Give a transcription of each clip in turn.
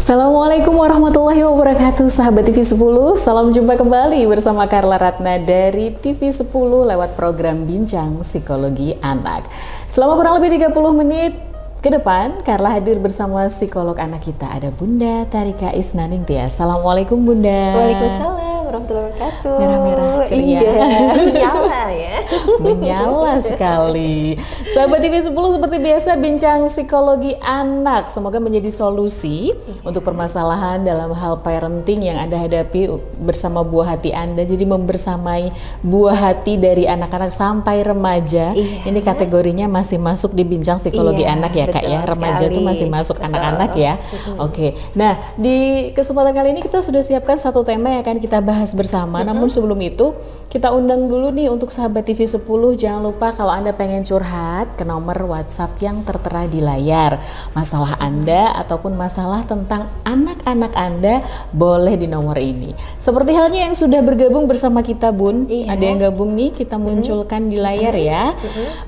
Assalamualaikum warahmatullahi wabarakatuh, sahabat TV 10. Salam jumpa kembali bersama Carla Ratna dari TV 10 lewat program Bincang Psikologi Anak. Selama kurang lebih 30 menit ke depan, Carla hadir bersama psikolog anak kita. Ada Bunda Tarika Isnaningtyas. Assalamualaikum Bunda. Waalaikumsalam warahmatullahi wabarakatuh. Merah-merah ceria. Iya, menyala ya. Menyala sekali. Sahabat TV 10, seperti biasa Bincang Psikologi Anak semoga menjadi solusi untuk permasalahan dalam hal parenting yang Anda hadapi bersama buah hati Anda. Jadi membersamai buah hati dari anak-anak sampai remaja. Ini kategorinya masih masuk di Bincang Psikologi Anak ya Kak ya. Remaja itu masih masuk anak-anak ya. Oke. Nah, di kesempatan kali ini kita sudah siapkan satu tema yang akan kita bahas bersama. Namun sebelum itu kita undang dulu nih untuk sahabat TV 10, jangan lupa kalau Anda pengen curhat ke nomor WhatsApp yang tertera di layar. Masalah Anda ataupun masalah tentang anak-anak Anda boleh di nomor ini. Seperti halnya yang sudah bergabung bersama kita Bun. Ada yang gabung nih, kita munculkan di layar ya.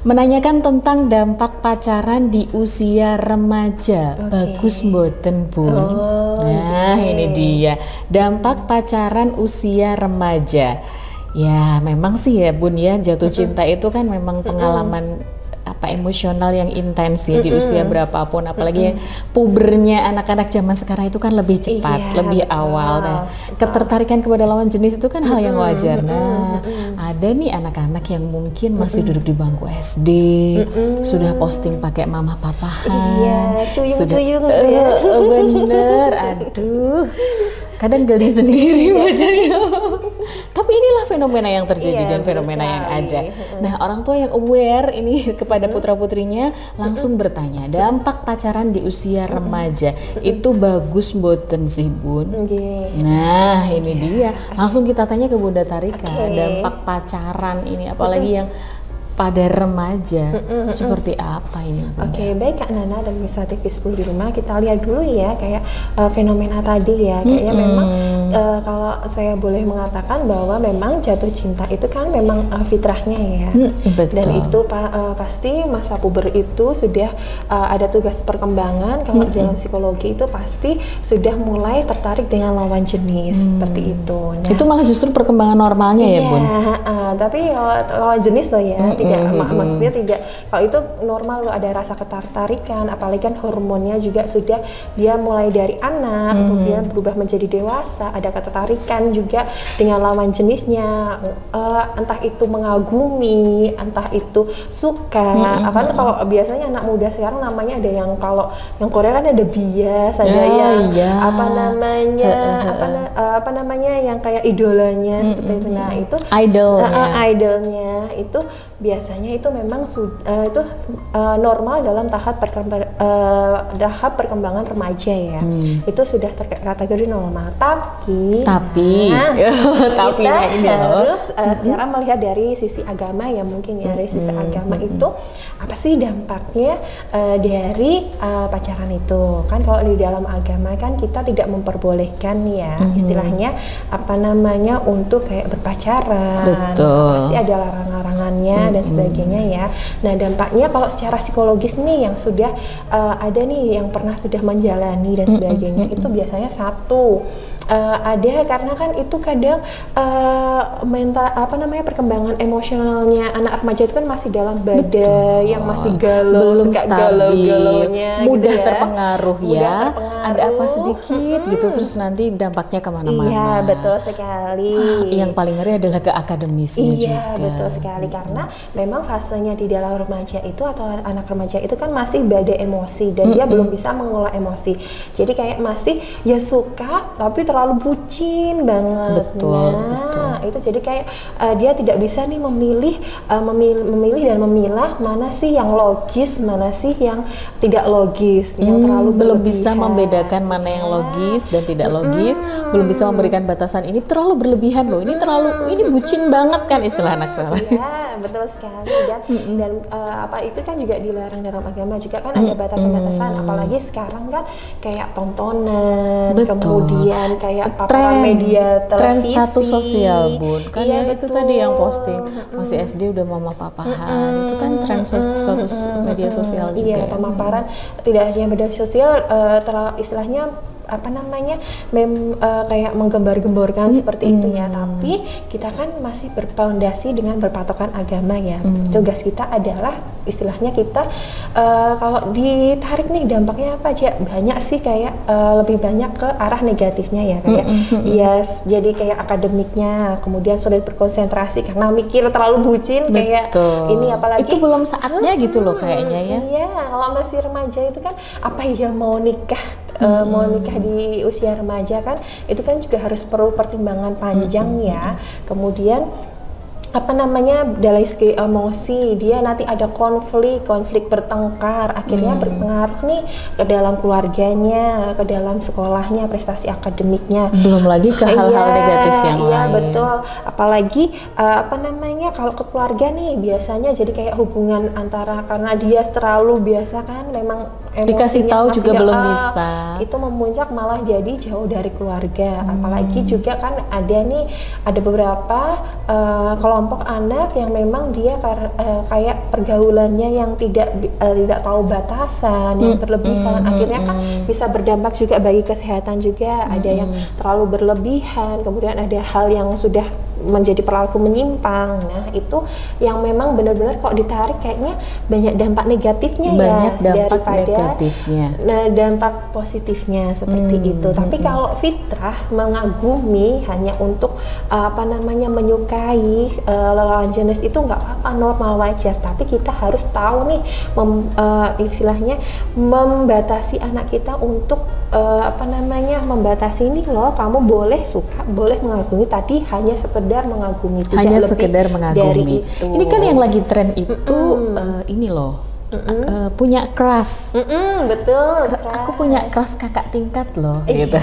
Menanyakan tentang dampak pacaran di usia remaja. Bagus mboten Bun? Nah ini dia, dampak pacaran usia remaja. Ya memang sih ya Bun ya, jatuh cinta itu kan memang pengalaman emosional yang intens ya di usia berapapun, apalagi yang pubernya anak-anak zaman sekarang itu kan lebih cepat, lebih awal. Nah, ketertarikan kepada lawan jenis itu kan hal yang wajar. Nah, ada nih anak-anak yang mungkin masih duduk di bangku SD, sudah posting pakai mama papahan, cuyung-cuyung bener, aduh, kadang geli sendiri bacanya. Tapi inilah fenomena yang terjadi dan fenomena yang ada. Nah, orang tua yang aware ini kepada putra-putrinya langsung bertanya, dampak pacaran di usia remaja itu bagus mboten sih Bun? Nah, ini dia. Langsung kita tanya ke Bunda Tarika, dampak pacaran ini apalagi yang pada remaja seperti apa ini Bunda? Baik Kak Nana dan Misa TV 10 di rumah, kita lihat dulu ya kayak fenomena tadi ya, kayaknya memang kalau saya boleh mengatakan bahwa memang jatuh cinta itu kan memang fitrahnya ya. Dan itu pasti masa puber itu sudah ada tugas perkembangan. Kalau dalam psikologi itu pasti sudah mulai tertarik dengan lawan jenis seperti itu. Nah, itu malah justru perkembangan normalnya ya Bun? Tapi lawan jenis loh ya, maksudnya tidak, kalau itu normal loh, ada rasa ketertarikan, apalagi kan hormonnya juga sudah dia mulai dari anak kemudian berubah menjadi dewasa, ada ketertarikan juga dengan lawan jenisnya, entah itu mengagumi, entah itu suka. Kan kalau biasanya anak muda sekarang namanya ada yang, kalau yang Korea kan ada bias, ada yang apa namanya yang kayak idolanya seperti itu. Nah itu idolnya itu biasanya itu memang itu normal dalam tahap perkembangan remaja ya. Itu sudah terkategori normal. Tapi kita harus secara melihat dari sisi agama ya, mungkin ya dari sisi agama itu apa sih dampaknya dari pacaran itu. Kan kalau di dalam agama kan kita tidak memperbolehkan ya istilahnya apa namanya untuk kayak berpacaran. Pasti ada larangan-larangannya dan sebagainya ya. Nah dampaknya kalau secara psikologis nih yang sudah ada nih yang pernah sudah menjalani dan sebagainya, itu biasanya satu ada karena kan itu kadang mental perkembangan emosionalnya anak remaja itu kan masih dalam badai yang masih galau, belum suka stabil, galau-galaunya mudah gitu ya. terpengaruh ya, ada apa sedikit gitu terus nanti dampaknya kemana-mana. Iya betul sekali. Yang paling ngeri adalah ke akademisnya juga. Iya betul sekali, karena memang fasenya di dalam remaja itu atau anak remaja itu kan masih badai emosi dan dia belum bisa mengolah emosi. Jadi kayak masih ya suka tapi terlalu bucin banget. Betul. Itu jadi kayak dia tidak bisa nih memilih dan memilah mana sih yang logis, mana sih yang tidak logis, yang terlalu belum bisa membedakan mana yang logis dan tidak logis, belum bisa memberikan batasan ini terlalu berlebihan loh, ini terlalu, ini bucin banget kan istilah anak sekarang. Ya betul sekali dan apa itu kan juga dilarang dalam agama juga kan, ada batasan-batasan, apalagi sekarang kan kayak tontonan, kemudian kayak paparan media televisi, tren status sosial Bun kan ya, itu tadi yang posting masih SD udah mama papahan, itu kan tren status media sosial juga. Iya, pemaparan tidak hanya media sosial, istilahnya apa namanya kayak menggembar-gemborkan seperti itu ya, tapi kita kan masih berpondasi dengan berpatokan agama ya. Tugas kita adalah istilahnya kita kalau ditarik nih dampaknya apa aja, banyak sih kayak lebih banyak ke arah negatifnya ya, kayak jadi kayak akademiknya, kemudian sulit berkonsentrasi karena mikir terlalu bucin. Kayak ini apalagi itu belum saatnya gitu loh kayaknya ya. Iya, kalau masih remaja itu kan apa ya, mau nikah di usia remaja kan itu kan juga harus perlu pertimbangan panjang ya. Kemudian apa namanya, dari segi emosi dia nanti ada konflik bertengkar, akhirnya berpengaruh nih ke dalam keluarganya, ke dalam sekolahnya, prestasi akademiknya, belum lagi ke hal-hal negatif yang lain. Iya betul, apalagi apa namanya, kalau ke keluarga nih biasanya jadi kayak hubungan antara, karena dia terlalu biasa kan memang dikasih tahu juga belum bisa, itu memuncak malah jadi jauh dari keluarga. Apalagi juga kan ada beberapa kelompok anak yang memang dia kayak pergaulannya yang tidak tahu batasan, yang berlebihan, akhirnya kan bisa berdampak juga bagi kesehatan juga. Ada yang terlalu berlebihan, kemudian ada hal yang sudah menjadi perilaku menyimpang. Nah itu yang memang benar-benar kok ditarik kayaknya banyak dampak negatifnya daripada dampak positifnya seperti itu. Tapi kalau fitrah mengagumi hanya untuk apa namanya menyukai lawan jenis itu nggak apa-apa, normal, wajar. Tapi kita harus tahu nih istilahnya membatasi anak kita untuk apa namanya membatasi ini loh, kamu boleh suka, boleh mengagumi, tadi hanya sekedar mengagumi, tidak hanya lebih sekedar mengagumi dari itu. Ini kan yang lagi tren itu ini loh, punya crush. Betul. Aku punya crush kakak tingkat loh, gitu.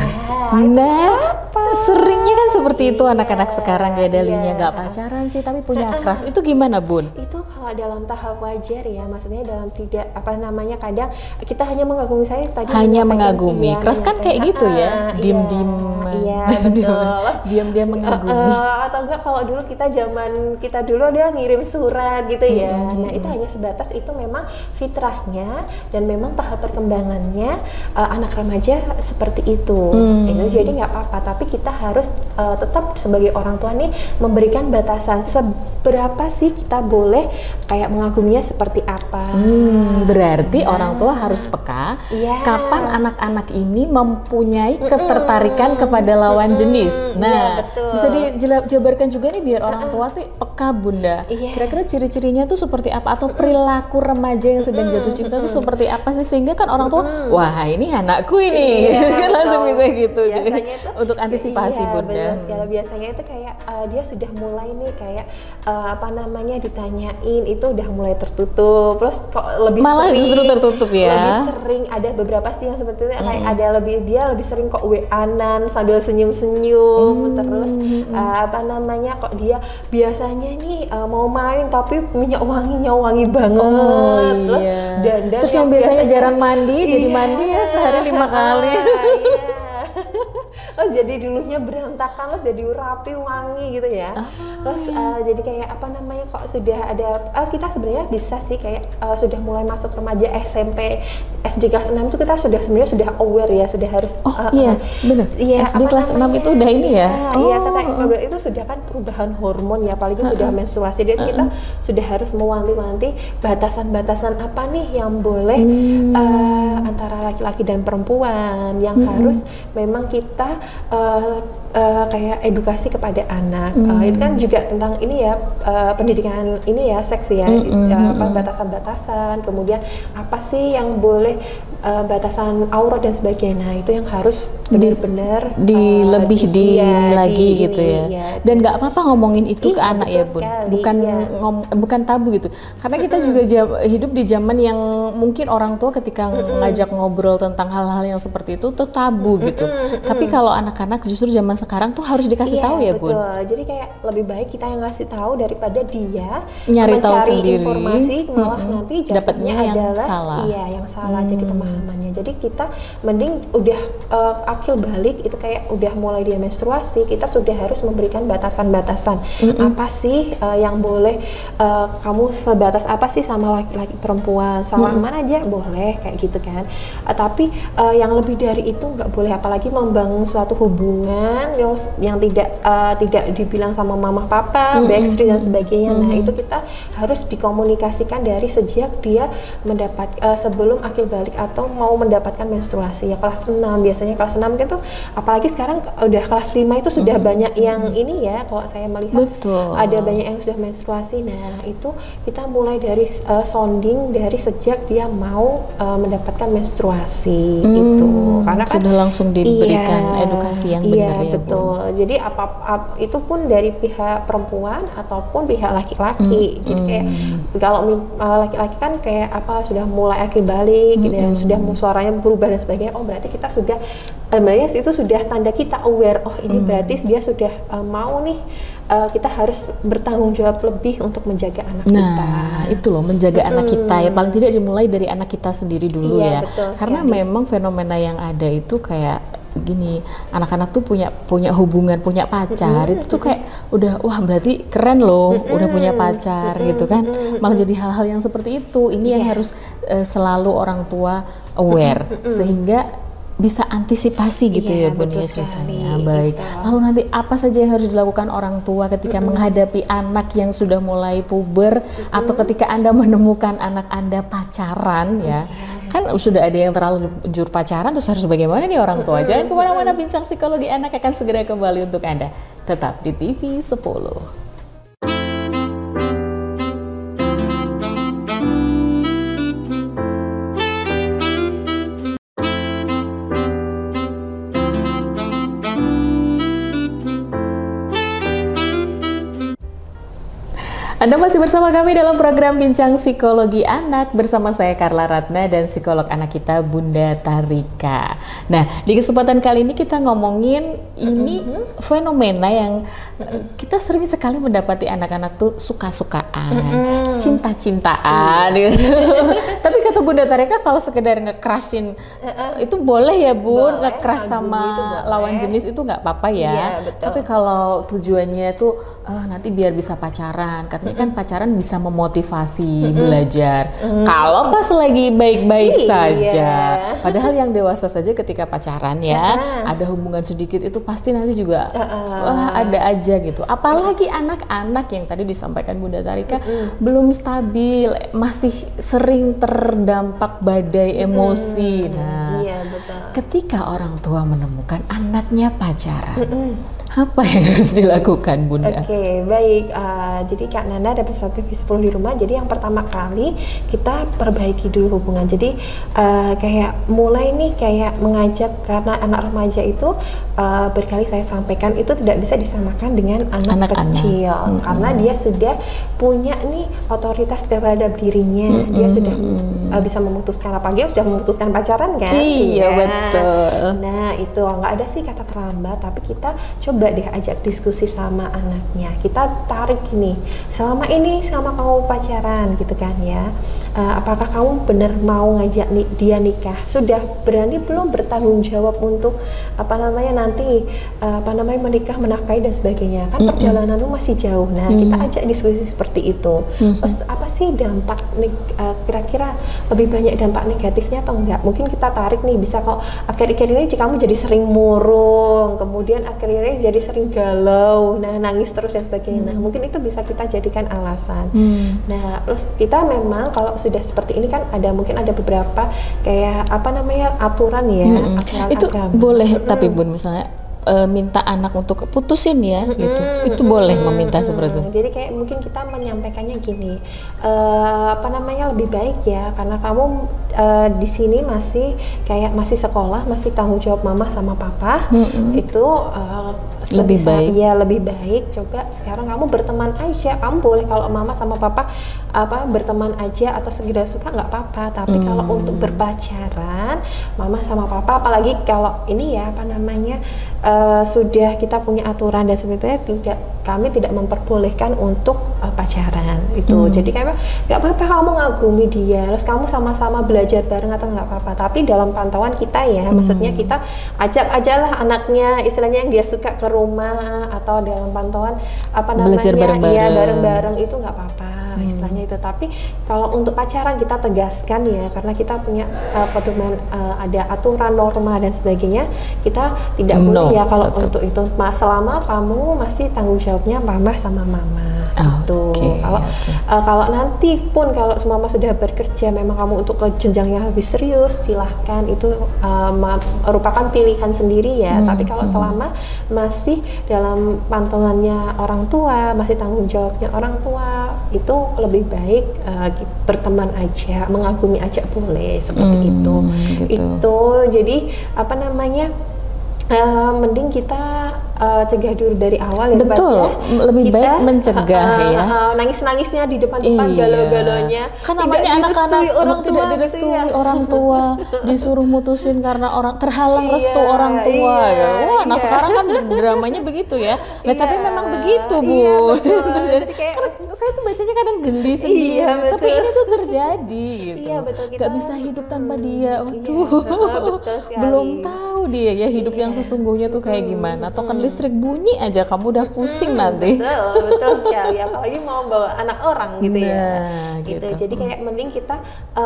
Nah, seringnya kan seperti itu anak-anak sekarang ya, dalinya nggak pacaran sih tapi punya crush. Itu gimana Bun? Itu kalau dalam tahap wajar ya, maksudnya dalam tidak apa namanya, kadang kita hanya mengagumi, saya tadi hanya mengagumi. Crush kan kayak gitu ya, diem-diem. Iya betul. Diam-diam mengagumi. Atau enggak kalau dulu zaman kita dulu dia ngirim surat gitu ya. Nah itu hanya sebatas itu, memang fitrahnya dan memang tahap perkembangannya anak remaja seperti itu. Itu jadi nggak apa-apa, tapi kita harus tetap sebagai orang tua nih memberikan batasan seberapa sih kita boleh kayak mengaguminya seperti apa. Berarti orang tua harus peka kapan anak-anak ini mempunyai ketertarikan kepada lawan jenis. Nah, bisa dijabarkan juga nih biar orang tua tuh peka Bunda. Kira-kira ciri-cirinya tuh seperti apa, atau perilaku remaja yang sedang jatuh cinta tuh seperti apa sih, sehingga kan orang tua wah ini anakku ini langsung bisa gitu. Untuk antisipasi Bunda. Biasanya itu kayak dia sudah mulai nih kayak apa namanya ditanyain itu udah mulai tertutup, terus kok malah sering, justru tertutup ya. Lebih sering ada beberapa sih yang seperti itu, kayak ada dia lebih sering kok WA-an sambil senyum-senyum, terus apa namanya kok dia biasanya nih mau main tapi minyak wangi banget, terus yang biasanya jarang mandi jadi mandi ya sehari 5 kali. Oh, jadi dulunya berantakan, terus jadi rapi, wangi gitu ya. Terus jadi kayak apa namanya kok sudah ada kita sebenarnya bisa sih kayak sudah mulai masuk remaja SMP, SD kelas 6 itu kita sebenarnya sudah aware ya, sudah harus benar. SD kelas 6 itu udah ini ya. Iya, kata itu sudah kan perubahan hormon ya, apalagi sudah menstruasi, jadi kita sudah harus mewanti-wanti batasan-batasan apa nih yang boleh antara laki-laki dan perempuan yang harus memang kita kayak edukasi kepada anak. Itu kan juga tentang ini ya, pendidikan ini ya, seks ya, batasan-batasan, kemudian apa sih yang boleh, batasan aurat dan sebagainya. Nah itu yang harus benar-benar lebih lagi gitu ya. Dan nggak apa-apa ngomongin itu ke anak ya Bun, bukan tabu gitu. Karena kita juga hidup di zaman yang mungkin orang tua ketika ngajak ngobrol tentang hal-hal yang seperti itu tuh tabu gitu. Tapi kalau anak-anak justru zaman sekarang tuh harus dikasih tahu ya Bun. Betul. Jadi kayak lebih baik kita yang ngasih tahu daripada dia nyari tahu mencari sendiri informasi, malah nanti dapatnya yang adalah salah. Yang salah. Jadi pemahaman pemahamannya. Jadi kita mending udah akil balik itu kayak udah mulai dia menstruasi, kita sudah harus memberikan batasan-batasan. Apa sih yang boleh kamu sebatas apa sih sama laki-laki perempuan, salaman aja boleh kayak gitu kan. Tapi yang lebih dari itu nggak boleh, apalagi membangun suatu hubungan yang tidak dibilang sama mama papa, backstreet dan sebagainya. Nah itu kita harus dikomunikasikan dari sejak dia mendapat sebelum akil balik atau mau mendapatkan menstruasi ya, kelas 6 biasanya. Kelas 6 gitu, apalagi sekarang udah kelas 5 itu sudah banyak yang ini ya, kalau saya melihat ada banyak yang sudah menstruasi. Nah itu kita mulai dari sounding dari sejak dia mau mendapatkan menstruasi itu, karena kan sudah langsung diberikan edukasi yang benar ya, betul. Jadi itu pun dari pihak perempuan ataupun pihak laki-laki. Jadi kayak kalau laki-laki kan kayak apa sudah mulai akil balik gitu ya, sudah suaranya berubah dan sebagainya. Oh berarti kita sudah itu sudah tanda kita aware. Oh ini berarti dia sudah mau nih. Kita harus bertanggung jawab lebih untuk menjaga anak kita. Nah itu loh, menjaga anak kita ya, paling tidak dimulai dari anak kita sendiri dulu ya. Karena memang fenomena yang ada itu kayak gini, anak-anak tuh punya hubungan, punya pacar, itu tuh kayak udah wah berarti keren loh, udah punya pacar gitu kan, malah jadi hal-hal yang seperti itu. Ini yang harus selalu orang tua aware, sehingga bisa antisipasi gitu ya Bun ya ceritanya. Baik, lalu nanti apa saja yang harus dilakukan orang tua ketika menghadapi anak yang sudah mulai puber, atau ketika Anda menemukan anak Anda pacaran ya, kan sudah ada yang terlalu jujur pacaran, terus harus bagaimana nih orang tua? Jangan kemana-mana, Bincang Psikologi Anak akan segera kembali untuk Anda. Tetap di TV 10. Anda masih bersama kami dalam program Bincang Psikologi Anak bersama saya Carla Ratna dan psikolog anak kita Bunda Tarika. Nah, di kesempatan kali ini kita ngomongin ini fenomena yang kita sering sekali mendapati anak-anak tuh suka-sukaan, cinta-cintaan gitu. Tapi kata Bunda Tarika kalau sekedar ngekerasin itu boleh ya Bun, ngekeras sama lawan jenis itu nggak apa-apa ya. Tapi kalau tujuannya tuh nanti biar bisa pacaran, katanya kan pacaran bisa memotivasi belajar. Kalau pas lagi baik-baik saja, padahal yang dewasa saja ketika pacaran ya, ada hubungan sedikit itu pasti nanti juga wah ada aja gitu. Apalagi anak-anak yang tadi disampaikan Bunda Tarika belum stabil, masih sering terdampak badai emosi. Nah, ketika orang tua menemukan anaknya pacaran, apa yang harus dilakukan Bunda? Oke, baik. Jadi Kak Nana ada pesan TV 10 di rumah. Jadi yang pertama kali kita perbaiki dulu hubungan. Jadi kayak mulai nih kayak mengajak, karena anak remaja itu berkali saya sampaikan itu tidak bisa disamakan dengan anak kecil. Karena dia sudah punya nih otoritas terhadap dirinya. Dia sudah bisa memutuskan, apalagi sudah memutuskan pacaran kan? Iya, betul. Nah itu nggak ada sih kata terlambat, tapi kita coba deh ajak diskusi sama anaknya. Kita tarik gini, selama kamu pacaran gitu kan ya, apakah kamu benar mau ngajak dia nikah? Sudah berani belum bertanggung jawab untuk nanti menikah, menafkahi dan sebagainya? Kan perjalananmu masih jauh. Nah kita ajak diskusi seperti itu. Terus apa sih dampak kira-kira lebih banyak dampak negatifnya atau enggak? Mungkin kita tarik nih, bisa kok akhir-akhir ini kamu jadi sering murung, kemudian akhir-akhir ini jadi sering galau, nangis terus dan sebagainya. Nah, mungkin itu bisa kita jadikan alasan. Nah, terus kita memang kalau sudah seperti ini kan mungkin ada beberapa kayak aturan ya, aturan itu agama. Boleh tapi Bun misalnya minta anak untuk putusin ya gitu, itu boleh meminta seperti itu. Jadi kayak mungkin kita menyampaikannya gini, lebih baik ya, karena kamu di sini masih sekolah, masih tanggung jawab mama sama papa, itu lebih baik. Iya lebih baik. Coba sekarang kamu berteman aja, kamu boleh kalau mama sama papa berteman aja atau sekedar suka nggak apa-apa, tapi kalau untuk berpacaran mama sama papa, apalagi kalau ini ya sudah kita punya aturan dan sebetulnya kami tidak memperbolehkan untuk pacaran itu. Jadi kayak nggak apa-apa kamu ngagumi dia, terus kamu sama-sama belajar bareng atau nggak apa-apa. Tapi dalam pantauan kita ya, maksudnya kita ajak ajalah anaknya, istilahnya yang dia suka ke rumah atau dalam pantauan apa namanya, belajar bareng-bareng. Ya bareng-bareng itu nggak apa-apa istilahnya itu. Tapi kalau untuk pacaran kita tegaskan ya, karena kita punya pedoman, ada aturan, norma dan sebagainya. Kita tidak boleh ya kalau untuk itu, selama kamu masih tanggung jawabnya mama sama mama. Kalau nanti pun kalau mama sudah bekerja, memang kamu untuk ke jenjang yang lebih serius, silahkan, itu merupakan pilihan sendiri ya. Tapi kalau selama masih dalam pantauannya orang tua, masih tanggung jawabnya orang tua, itu lebih baik berteman aja, mengagumi aja boleh seperti itu. Itu jadi apa namanya, mending kita cegah dulu dari awal ya. Betul, lebih baik mencegah ya. Nangis-nangisnya di depan-depan, galau-galonya. Kan namanya anak-anak tidak direstui orang tua, disuruh mutusin karena terhalang restu orang tua. Wah, nah sekarang kan dramanya begitu ya. Nah, tapi memang begitu, Bu. Saya tuh bacanya kadang geli sendiri. Tapi ini tuh terjadi gitu. Gak bisa hidup tanpa dia. Waduh, belum tahu dia ya hidup yang sesungguhnya tuh kayak gimana. Token listrik bunyi aja kamu udah pusing nanti. Betul sekali, apalagi mau bawa anak orang gitu ya. Gitu. Jadi kayak mending kita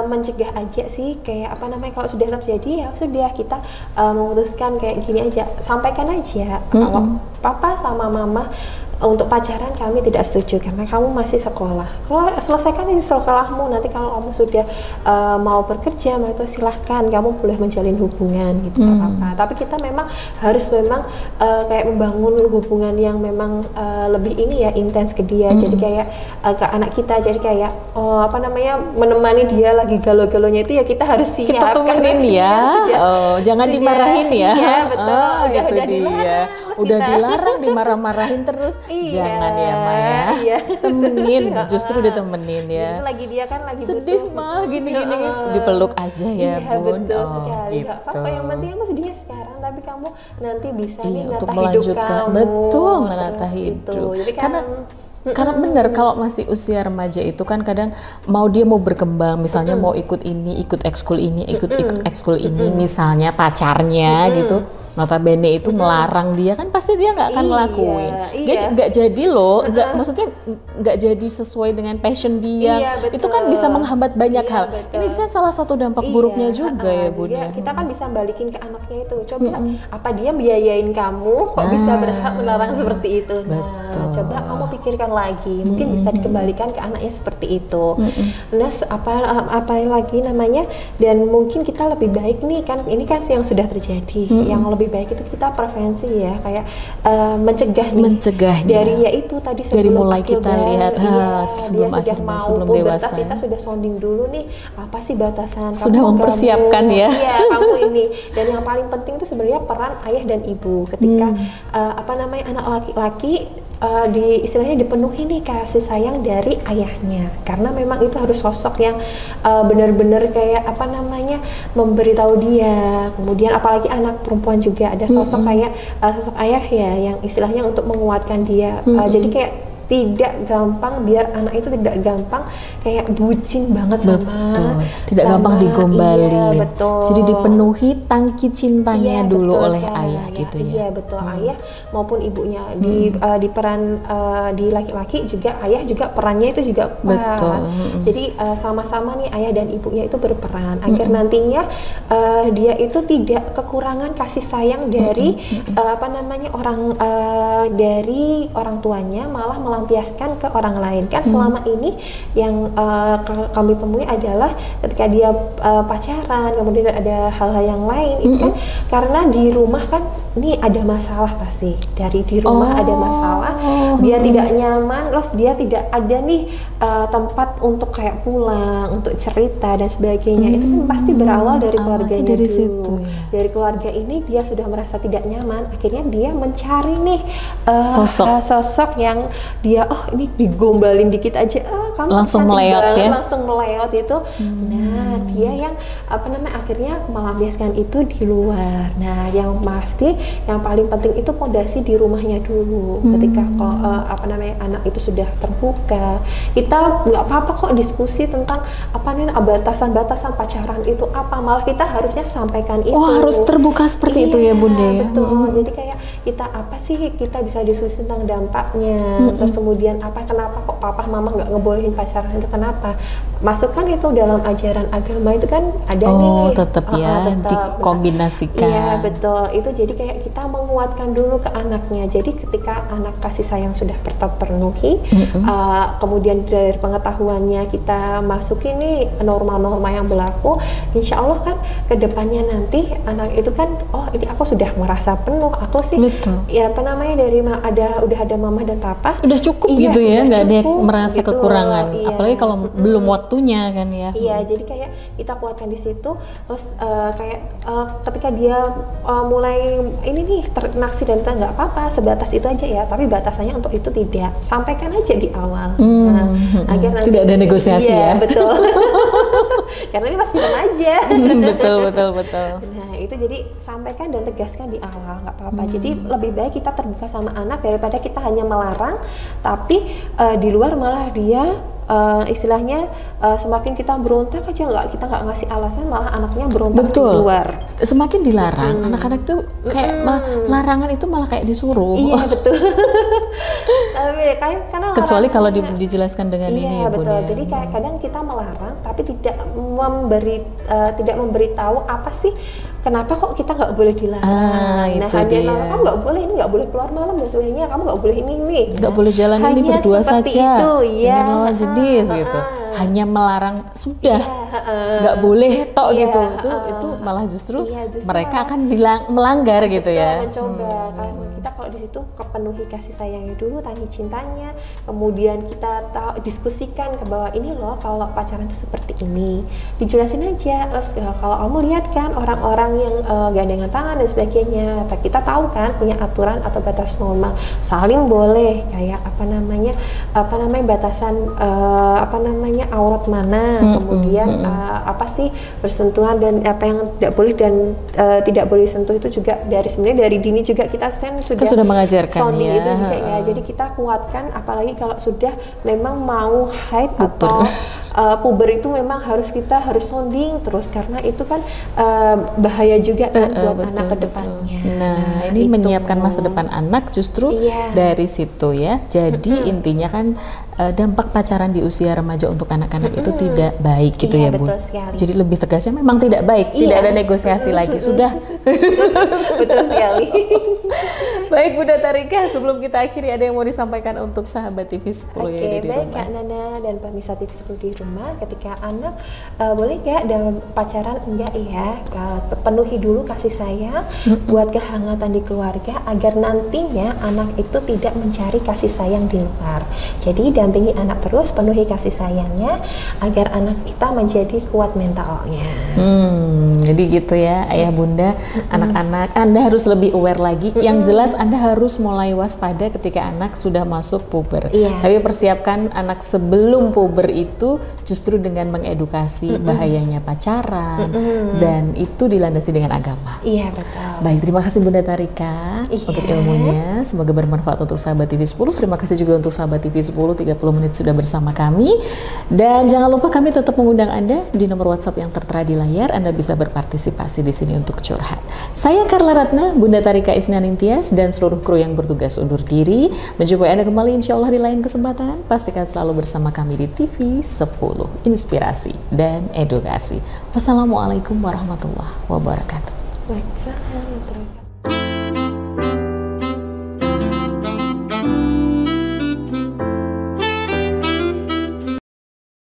mencegah aja sih, kayak apa namanya, kalau sudah terjadi ya sudah, kita memutuskan kayak gini aja, sampaikan aja kalau papa sama mama untuk pacaran kami tidak setuju karena kamu masih sekolah. Kalau selesaikan di sekolahmu, nanti kalau kamu sudah mau bekerja, itu silahkan kamu boleh menjalin hubungan gitu, apa-apa. Tapi kita memang harus kayak membangun hubungan yang memang lebih ini ya, intens ke dia. Jadi kayak ke anak kita, jadi kayak apa namanya, menemani dia lagi galau-galonya itu ya, kita harus siap. Kita temenin ya. Jangan dimarahin ya. Iya betul. Udah dilarang, dimarah-marahin terus. Jangan ya Maya, temenin, justru ditemenin ya. Lagi dia kan lagi sedih mah, gini-gini dipeluk aja ya Bun. Betul sekali. Gitu. Apa yang penting emang sedihnya sekarang, tapi kamu nanti bisa untuk melanjutkan, betul, menata hidup. Jadi karena benar, kalau masih usia remaja itu kan kadang mau berkembang, misalnya mau ikut ini, ikut ekskul ini, ikut ekskul ini, misalnya pacarnya gitu, notabene itu melarang dia, kan pasti dia nggak akan ngelakuin. Dia nggak jadi loh, maksudnya nggak jadi sesuai dengan passion dia. Itu kan bisa menghambat banyak hal. Ini kan salah satu dampak buruknya juga ya Bun. Kita kan bisa balikin ke anaknya itu. Coba apa dia biayain kamu kok bisa berhak melarang seperti itu? Nah, coba kamu pikirkan lagi, mungkin bisa dikembalikan ke anaknya seperti itu. Nah, apa lagi namanya, dan mungkin kita lebih baik nih, kan ini kan yang sudah terjadi, yang lebih baik itu kita prevensi ya, kayak mencegahnya dari yaitu tadi, dari mulai kita lihat sebelum akhir sebelum dewasa, kita sudah sounding dulu nih, apa sih batasan, sudah mempersiapkan ya. Kamu ini. Dan yang paling penting itu sebenarnya peran ayah dan ibu ketika apa namanya, anak laki-laki istilahnya dipenuhi nih kasih sayang dari ayahnya, karena memang itu harus sosok yang benar-benar kayak apa namanya, memberitahu dia. Kemudian apalagi anak perempuan juga ada sosok kayak sosok ayah ya, yang istilahnya untuk menguatkan dia. Jadi kayak tidak gampang, biar anak itu tidak gampang kayak bucin banget tidak gampang digombalin. Jadi dipenuhi tangki cintanya dulu oleh ayah gitu ya. Iya betul, ayah maupun ibunya. Di peran di laki-laki juga, ayah juga perannya itu juga jadi sama-sama nih ayah dan ibunya itu berperan agar nantinya dia itu tidak kekurangan kasih sayang dari apa namanya, dari orang tuanya, malah melampiaskan ke orang lain. Kan selama ini yang kami temui adalah ketika dia pacaran, kemudian ada hal-hal yang lain, itu kan karena di rumah kan ini ada masalah, pasti dari di rumah ada masalah, dia tidak nyaman, terus dia tidak ada nih tempat untuk kayak pulang, untuk cerita dan sebagainya. Itu kan pasti berawal dari keluarganya dari dulu. situ, ya. Dari keluarga ini dia sudah merasa tidak nyaman, akhirnya dia mencari nih sosok yang dia ini digombalin dikit aja kamu langsung meleot ya, langsung meleot itu. Nah dia yang akhirnya melampiaskan itu di luar. Nah yang pasti yang paling penting itu pondasi di rumahnya dulu. Ketika anak itu sudah terbuka, kita nggak apa-apa kok diskusi tentang batasan-batasan pacaran itu apa, malah kita harusnya sampaikan itu. Harus terbuka seperti itu ya Bunda ya. Betul. Jadi kayak kita apa sih, kita bisa diskusi tentang dampaknya, terus kemudian kenapa kok papa mama nggak ngebolehin pacaran itu, kenapa, masukkan itu dalam ajaran agama itu kan ada nih. Tetap dikombinasikan. Iya betul, itu jadi kayak kita menguatkan dulu ke anaknya. Jadi ketika anak kasih sayang sudah terpenuhi, kemudian dari pengetahuannya kita masukin nih norma-norma yang berlaku, insya Allah kan kedepannya nanti anak itu kan ini aku sudah merasa penuh, aku sih ya udah ada mama dan papa, udah cukup gitu ya, nggak ada merasa gitu, kekurangan, apalagi kalau belum waktunya kan ya. Iya, jadi kayak kita kuatkan di situ. Terus ketika dia mulai ini nih ternaksir dan nggak apa-apa, sebatas itu aja ya, tapi batasannya untuk itu tidak, sampaikan aja di awal. Agar nanti tidak ada negosiasi ya. Betul. Karena ini masih remaja. betul. Nah itu jadi sampaikan dan tegaskan di awal, nggak apa-apa. Jadi lebih baik kita terbuka sama anak daripada kita hanya melarang, tapi di luar malah dia istilahnya semakin kita berontak aja, kita nggak ngasih alasan, malah anaknya berontak di luar. Semakin dilarang, anak-anak tuh kayak larangan itu malah kayak disuruh. Iya betul. Tapi karena kecuali kalau dijelaskan dengan ini ya Bun. Betul. Jadi kayak kadang kita melarang tapi tidak memberitahu apa sih kenapa kok kita nggak boleh dilarang. Nah hanya kamu nggak boleh ini, nggak boleh keluar malam dan sebagainya, kamu nggak boleh ini, nggak boleh jalan ini berdua saja itu, dengan lawan jenis gitu. Hanya melarang sudah, nggak boleh gitu. Itu malah justru mereka akan melanggar gitu ya. Mencoba kan kita kalau di situ kepenuhi kasih sayangnya dulu, tanya cintanya, kemudian kita diskusikan ke bawah, ini loh kalau pacaran itu seperti ini, dijelasin aja. Terus kalau kamu lihat kan orang-orang yang gandengan tangan dan sebagainya, kita tahu kan punya aturan atau batas norma, saling boleh kayak batasan aurat mana, kemudian apa sih bersentuhan dan apa yang tidak boleh dan tidak boleh sentuh, itu juga sebenarnya dari dini juga kita sudah mengajarkan ya. Itu juga ya. Jadi kita kuatkan, apalagi kalau sudah memang mau haid atau puber itu memang harus sounding terus, karena itu kan bahaya juga kan buat anak ke depannya. Nah, ini menyiapkan masa depan anak justru dari situ ya. Jadi intinya kan dampak pacaran di usia remaja untuk anak-anak itu tidak baik gitu ya Bu. Jadi lebih tegasnya memang tidak baik, tidak ada negosiasi lagi, sudah. Betul sekali. Baik Bunda Tharika, sebelum kita akhiri ada yang mau disampaikan untuk sahabat TV 10 ya di rumah. Baik Kak Nana dan pemirsa TV 10 di rumah, ketika anak boleh nggak dalam pacaran enggak ya, penuhi dulu kasih sayang, buat kehangatan di keluarga agar nantinya anak itu tidak mencari kasih sayang di luar. Jadi dampingi anak terus, penuhi kasih sayangnya agar anak kita menjadi kuat mentalnya. Jadi gitu ya Ayah Bunda, anak-anak Anda harus lebih aware lagi. Yang jelas Anda harus mulai waspada ketika anak sudah masuk puber. Tapi persiapkan anak sebelum puber itu justru dengan mengedukasi bahayanya pacaran, dan itu dilandasi dengan agama. Iya betul. Baik, terima kasih Bunda Tharika untuk ilmunya. Semoga bermanfaat untuk sahabat TV 10. Terima kasih juga untuk sahabat TV 10, 30 menit sudah bersama kami. Dan jangan lupa kami tetap mengundang Anda di nomor WhatsApp yang tertera di layar. Anda bisa berpartisipasi di sini untuk curhat. Saya Carla Ratna, Bunda Tharika Isnanintias, dan seluruh kru yang bertugas undur diri. Menjumpai Anda kembali insya Allah di lain kesempatan. Pastikan selalu bersama kami di TV 10, inspirasi dan edukasi. Wassalamualaikum warahmatullahi wabarakatuh. Waalaikumsalam.